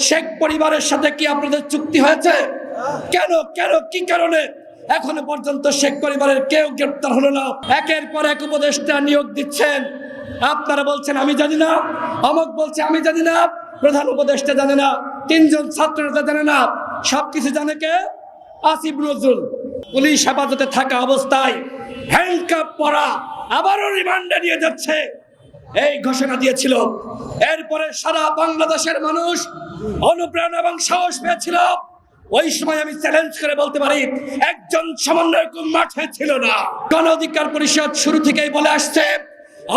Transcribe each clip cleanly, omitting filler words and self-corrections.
শেখ পরিবারের সাথে কি আপনাদের চুক্তি হয়েছে? কেন কেন কি কারণে এখনো পর্যন্ত শেখ পরিবারের কেউ গ্রেপ্তার হলো না? একের পর এক উপদেষ্টা নিয়োগ দিচ্ছেন, আপনারা বলছেন আমি জানি না, অমুক বলছে আমি জানি না, প্রধান উপদেষ্টা জানে না, তিনজন ছাত্র নেতা জানে না, সবকিছু জানে কে? আসিফ নজরুল। পুলিশ হেফাজতে থাকা অবস্থায় হ্যান্ডকাপ পরা, আবারও রিমান্ডে নিয়ে যাচ্ছে, এই ঘোষণা দিয়েছিল। এরপরে সারা বাংলাদেশের মানুষ অনুপ্রেরণা এবং সাহস পেয়েছিল। ওই সময় আমি চ্যালেঞ্জ করে বলতে পারি, একজন সমন্বয়ক মাঠে ছিল না। গণ অধিকার পরিষদ শুরু থেকেই বলে আসছে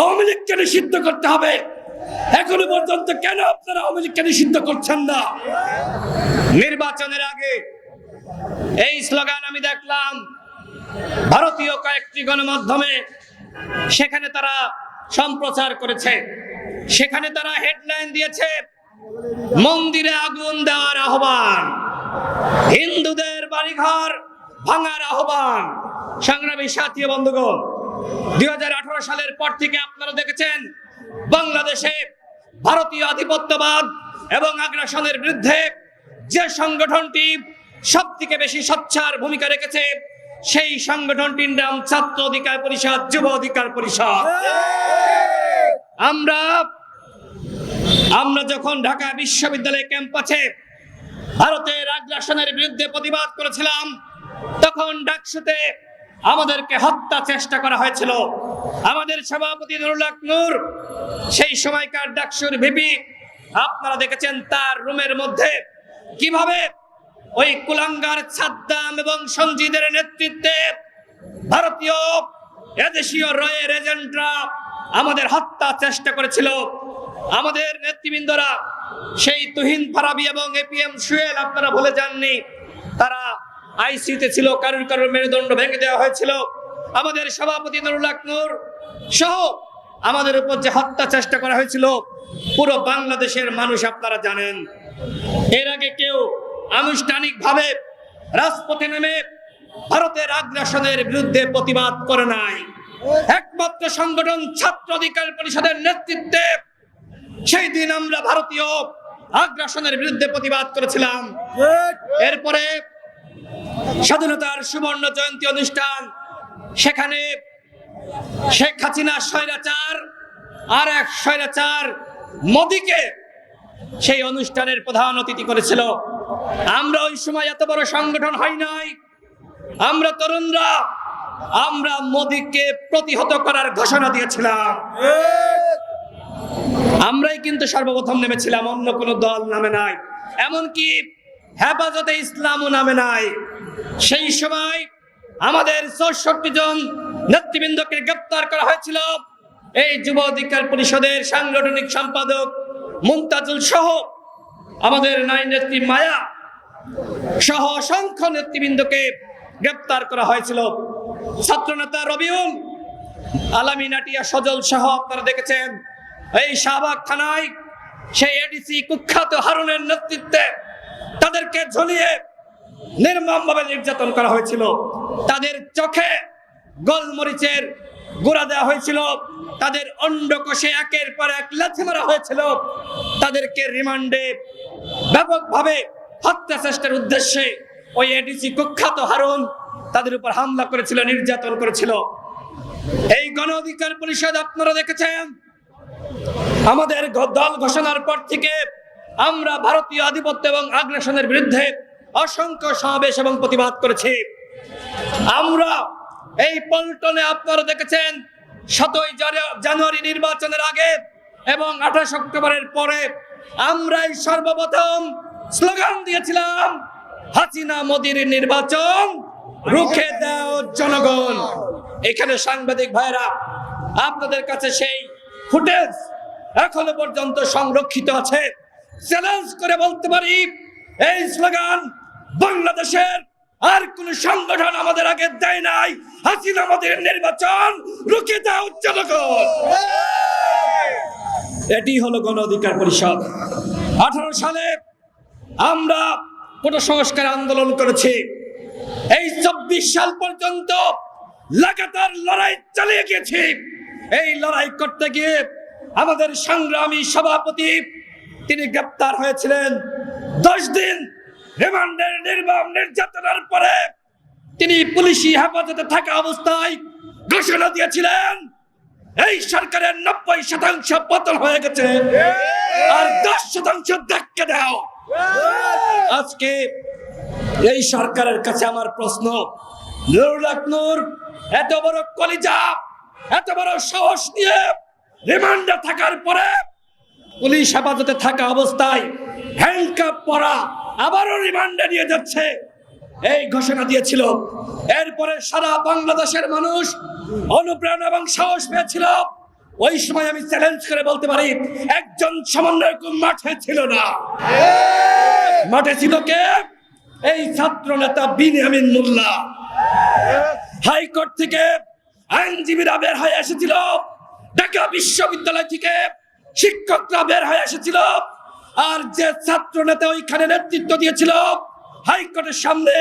আওয়ামী লীগকে নিষিদ্ধ করতে হবে। এখনো পর্যন্ত কেন আপনারা আওয়ামী লীগকে নিষিদ্ধ করছেন না? নির্বাচনের আগে এই স্লোগান আমি দেখলাম ভারতীয় কয়েকটি গণমাধ্যমে, সেখানে তারা সম্প্রচার করেছে, সেখানে তারা হেডলাইন দিয়েছে মন্দিরে আগুন দেওয়ার আহ্বান, হিন্দুদের বাড়িঘর ভাঙার আহ্বান। সংগ্রামী সাথী বন্ধুগণ, 2018 সালের পর থেকে আপনারা দেখেছেন বাংলাদেশে ভারতীয় আধিপত্যবাদ এবং আগ্রাসনের বিরুদ্ধে যে সংগঠনটি সব থেকে বেশি সোচ্চার ভূমিকা রেখেছে, সেই সংগঠনটির নাম ছাত্র অধিকার পরিষদ, যুব অধিকার পরিষদ। আমরা যখন ঢাকা বিশ্ববিদ্যালয় ক্যাম্পাসে ভারতের আগ্রাসনের বিরুদ্ধে প্রতিবাদ করেছিলাম, তখন ডাকসুতে আমাদেরকে হত্যা চেষ্টা করা হয়েছিল। আমাদের সভাপতি নুরুল হক নূর, সেই সময়কার ডাকসুর ভিপি, আপনারা দেখেছেন তার রুমের মধ্যে কিভাবে ওই কুলাঙ্গার সাদ্দাম এবং সঞ্জিদের নেতৃত্বে ভারতীয় এদেশীয় রয়ের এজেন্টরা আমাদের হত্যা চেষ্টা করেছিল। আমাদের নেতৃবৃন্দরা, সেই তুহিন ফারাবি এবং এপিএম সুয়েল, আপনারা ভুলে যাননি, তারা আইসিইউতে ছিল, কারুর কারুর মেরুদণ্ড ভেঙে দেওয়া হয়েছিল। আমাদের সভাপতি নুরুল হক নূর সহ আমাদের উপর যে হত্যা চেষ্টা করা হয়েছিল, পুরো বাংলাদেশের মানুষ আপনারা জানেন। এর আগে কেউ আনুষ্ঠানিকভাবে রাজপথে নেমে ভারতের আগ্রাসনের বিরুদ্ধে প্রতিবাদ করে নাই। একমাত্র সংগঠন ছাত্র অধিকার পরিষদের নেতৃত্বে সেই দিন আমরা ভারতীয় আগ্রাসনের বিরুদ্ধে প্রতিবাদ করেছিলাম। এরপরে স্বাধীনতার সুবর্ণ জয়ন্তী অনুষ্ঠান, সেখানে শেখ হাসিনা স্বৈরাচার আর এক স্বৈরাচার মোদিকে সেই অনুষ্ঠানের প্রধান অতিথি করেছিল। আমরা ওই সময় এত বড় সংগঠন হয় নাই, আমরা তরুণরা, আমরা মোদিকে প্রতিহত করার ঘোষণা দিয়েছিলাম। আমরাই কিন্তু সর্বপ্রথম নেমেছিলাম, অন্য কোনো দল নামে নাই, এমনকি হেফাজতে ইসলামও নামে নাই। সেই সময় আমাদের 64 জন নেতৃবৃন্দকে গ্রেপ্তার করা হয়েছিল। এই যুব অধিকার পরিষদের সাংগঠনিক সম্পাদক মুমতাজুল সহ, আমাদের নারী নেত্রী মায়া সহ অসংখ্য নেতৃবৃন্দকে গ্রেপ্তার করা হয়েছিল। ছাত্রনেতা রবিউল আলামী, নাটিয়া সজল সহ আপনারা দেখেছেন এই শাহবাগ থানায় সেই এডিসি কুখ্যাত হারুনের নেতৃত্বে তাদেরকে ঝুলিয়ে নির্মমভাবে নির্যাতন করা হয়েছিল। তাদের চোখে গোলমরিচের গুঁড়া দেওয়া হয়েছিল, তাদের অন্ডকোষে একের পর এক লাথি মারা হয়েছিল। তাদেরকে রিমান্ডে ব্যাপকভাবে হত্যা চেষ্টার উদ্দেশ্যে ওই এডিসি কুখ্যাত হারুন তাদের উপর হামলা করেছিল, নির্যাতন করেছিল। এই গণ অধিকার পরিষদ আপনারা দেখেছেন, আমাদের দল ঘোষণার পর থেকে আমরা ভারতীয় আধিপত্য এবং আগ্রাসনের বিরুদ্ধে অসংখ্য সমাবেশ এবং প্রতিবাদ করেছি। আমরা এই পল্টনে আপনারা দেখেছেন 7ই জানুয়ারি নির্বাচনের আগে এবং 28 অক্টোবরের পরে আমরাই সর্বপ্রথম স্লোগান দিয়েছিলাম, হাসিনা মোদির নির্বাচন রুখে দাও জনগণ। এখানে সাংবাদিক ভাইরা, আপনাদের কাছে সেই ফুটেজ এখনো পর্যন্ত সংরক্ষিত আছে। চ্যালেঞ্জ করে বলতে পারি, এই স্লোগান বাংলাদেশের আর কোন সংগঠন আমাদের আগে দেয় নাই। হাসিনা আমাদের নির্বাচন রুখে দাও জনগণ। এটি হলো গণ অধিকার পরিষদ। 18 সালে আমরা কোটা সংস্কার আন্দোলন করেছি। এই 24 সাল পর্যন্ত লাগাতার লড়াই চালিয়ে গেছি। এই লড়াই করতে গিয়ে আমাদের সংগ্রামী সভাপতি তিনি গ্রেপ্তার হয়েছিলেন, 10 দিন রিমান্ডের নির্মম নির্যাতনের পরে তিনি পুলিশি হেফাজতে থাকা অবস্থায় ঘোষণা দিয়েছিলেন এই সরকারের 90% পতন হয়ে গেছে, আর 10% ধাক্কা দাও। আজকে এই সরকারের কাছে আমার প্রশ্ন, নুরুল হক নূর এত বড় কলিজা, এত বড় সাহস নিয়ে রিমান্ডে থাকার পরে পুলিশ হেফাজতে থাকা অবস্থায় হ্যান্ডকাপ পরা আবারও রিমান্ডে নিয়ে যাচ্ছে, এই ঘোষণা দিয়েছিল। এরপরে সারা বাংলাদেশের মানুষ অনুপ্রেরণা এবং সাহস পেয়েছিল। ওই সময় আমি চ্যালেঞ্জ করে বলতে পারি একজন সমন্বয়ক মাঠে ছিল না। মাঠে ছিল কে? এই ছাত্র নেতা বিনিয়ামিন মোল্লা। হাইকোর্ট থেকে আইনজীবীরা বের হয়ে এসেছিল, ঢাকা বিশ্ববিদ্যালয় থেকে শিক্ষকরা বের হয়ে এসেছিল, আর যে ছাত্র নেতা ওইখানে নেতৃত্ব দিয়েছিল হাইকোর্টের সামনে,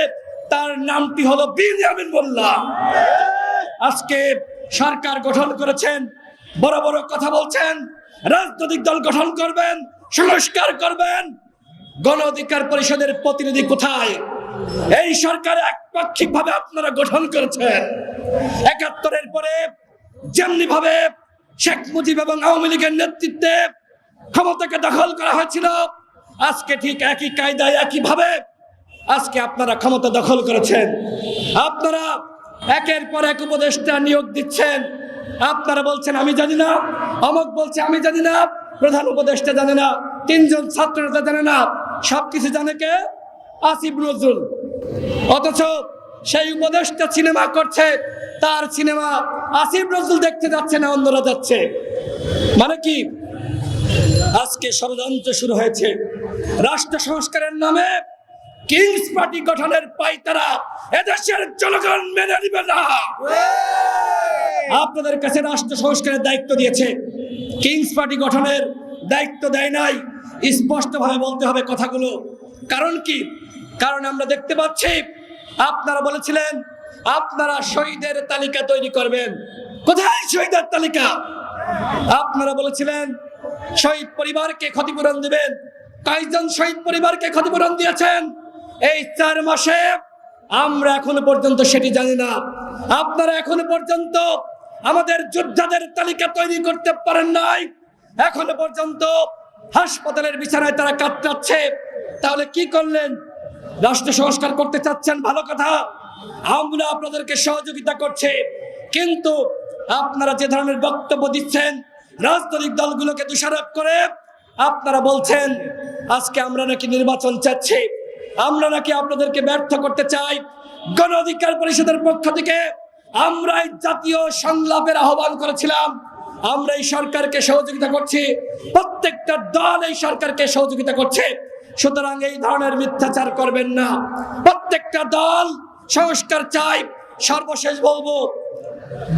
তার নামটি হলো বিনিয়ামিন মোল্লা। আজকে সরকার গঠন করেছেন, বড় বড় কথা বলছেন, রাজনৈতিক দল গঠন করবেন, সংস্কার করবেন, গণ অধিকার পরিষদের প্রতিনিধি কোথায়? এই সরকার একপাক্ষিক ভাবে আপনারা গঠন করেছেন। ৭১-এর পরে যেমনি ভাবে শেখ মুজিব এবং আওয়ামী লীগের নেতৃত্বে ক্ষমতাকে দখল করা হয়েছিল, আজকে ঠিক একই কায়দায় একই ভাবে আজকে আপনারা ক্ষমতা দখল করেছেন। আপনারা একের পর এক উপদেষ্টা নিয়োগ দিচ্ছেন। আপনারা বলছেন আমি জানি না, অমুক বলছে আমি জানি না, প্রধান উপদেষ্টা জানে না, 3 জন ছাত্র নেতা জানে না, সবকিছু জানে কে? আসিফ নজরুল। অথচ সেই উপদেষ্টা সিনেমা করছে, তার সিনেমা আসিফ নজরুল দেখতে যাচ্ছে না, অন্যরা যাচ্ছে। মানে কি? আজকে ষড়যন্ত্র শুরু হয়েছে রাষ্ট্র সংস্কারের নামে। কিংস পার্টি গঠনের পায়তারা এদেশের জনগণ মেনে নিবে না। আপনাদের কাছে রাষ্ট্র সংস্কারের দায়িত্ব দিয়েছে, কিংস পার্টি গঠনের দায়িত্ব দেয় নাই। স্পষ্টভাবে বলতে হবে কথাগুলো। কারণ কি? কারণ আমরা দেখতে পাচ্ছি আপনারা বলেছিলেন আপনারা শহীদের তালিকা তৈরি করবেন। কোথায় শহীদের তালিকা? আপনারা বলেছিলেন শহীদ পরিবারকে ক্ষতিপূরণ দিবেন। কয়জন শহীদ পরিবারকে ক্ষতিপূরণ দিয়েছেন এই 4 মাসে? আমরা এখনো পর্যন্ত সেটি জানি না। আপনারা এখনো পর্যন্ত আমাদের যোদ্ধাদের তালিকা তৈরি করতে পারেন নাই। এখনো পর্যন্ত হাসপাতালের বিছানায় তারা কাতরাচ্ছে। তাহলে কি করলেন? রাষ্ট্র সংস্কার করতে চাচ্ছেন, ভালো কথা, আমরা আপনাদেরকে সহযোগিতা করছি, কিন্তু আপনারা যে ধরনের বক্তব্য দিচ্ছেন রাজনৈতিক দলগুলোকে দোষারোপ করে, আপনারা বলছেন আজকে আমরা নাকি নির্বাচন চাচ্ছি, আমরা নাকি আপনাদেরকে ব্যর্থ করতে চাই। গণ অধিকার পরিষদের পক্ষ থেকে আমরা এই জাতীয় সংলাপের আহ্বান করেছিলাম। আমরা এই সরকারকে সহযোগিতা করছি, প্রত্যেকটা দল এই সরকারকে সহযোগিতা করছে। সুতরাং এই ধরনের মিথ্যাচার করবেন না। প্রত্যেকটা দল সংস্কার চাই। সর্বশেষ বলবো,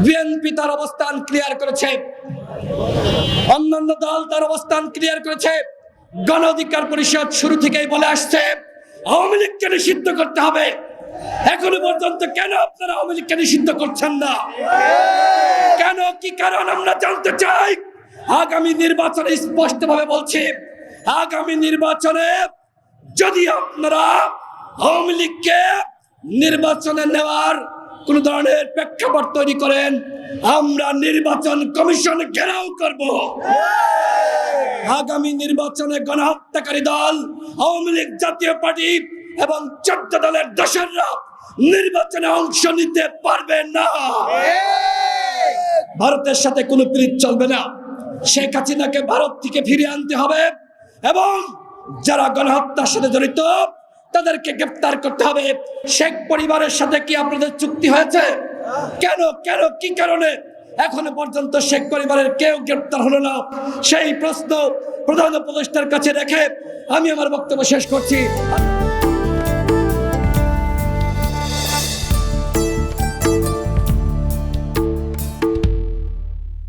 বিএনপি তার অবস্থান ক্লিয়ার করেছে, অন্যান্য দল তার অবস্থান ক্লিয়ার করেছে। গণ অধিকার পরিষদ শুরু থেকেই বলে আসছে আওয়ামী লীগকে নিষিদ্ধ করতে হবে। এখনো পর্যন্ত কেন আপনারা আওয়ামী লীগকে নিষিদ্ধ করছেন না? কেন? কি কারণ আমরা জানতে চাই। আগামী নির্বাচনে স্পষ্টভাবে বলছি, আগামী নির্বাচনে যদি আপনারা আওয়ামী লীগকে নির্বাচনে নেওয়ার কোন ধরনের প্রেক্ষাপট তৈরি করেন, আমরা নির্বাচন কমিশন ঘেরাও করব। আগামী নির্বাচনে গণহত্যাকারী দল আওয়ামী লীগ, জাতীয় পার্টি এবং 14 দলের দোসররা নির্বাচনে অংশ নিতে পারবে না। ভারতের সাথে কোনো প্রীতি চলবে না। শেখ হাসিনাকে ভারত থেকে ফিরিয়ে আনতে হবে এবং যারা গণহত্যার সাথে জড়িত তাদেরকে গ্রেফতার করতে হবে। শেখ পরিবারের সাথে কি আপনাদের চুক্তি হয়েছে? কেন কেন কি কারণে এখনো পর্যন্ত শেখ পরিবারের কেউ গ্রেফতার হলো না? সেই প্রশ্ন প্রধান উপদেষ্টার কাছে রেখে আমি আমার বক্তব্য শেষ করছি।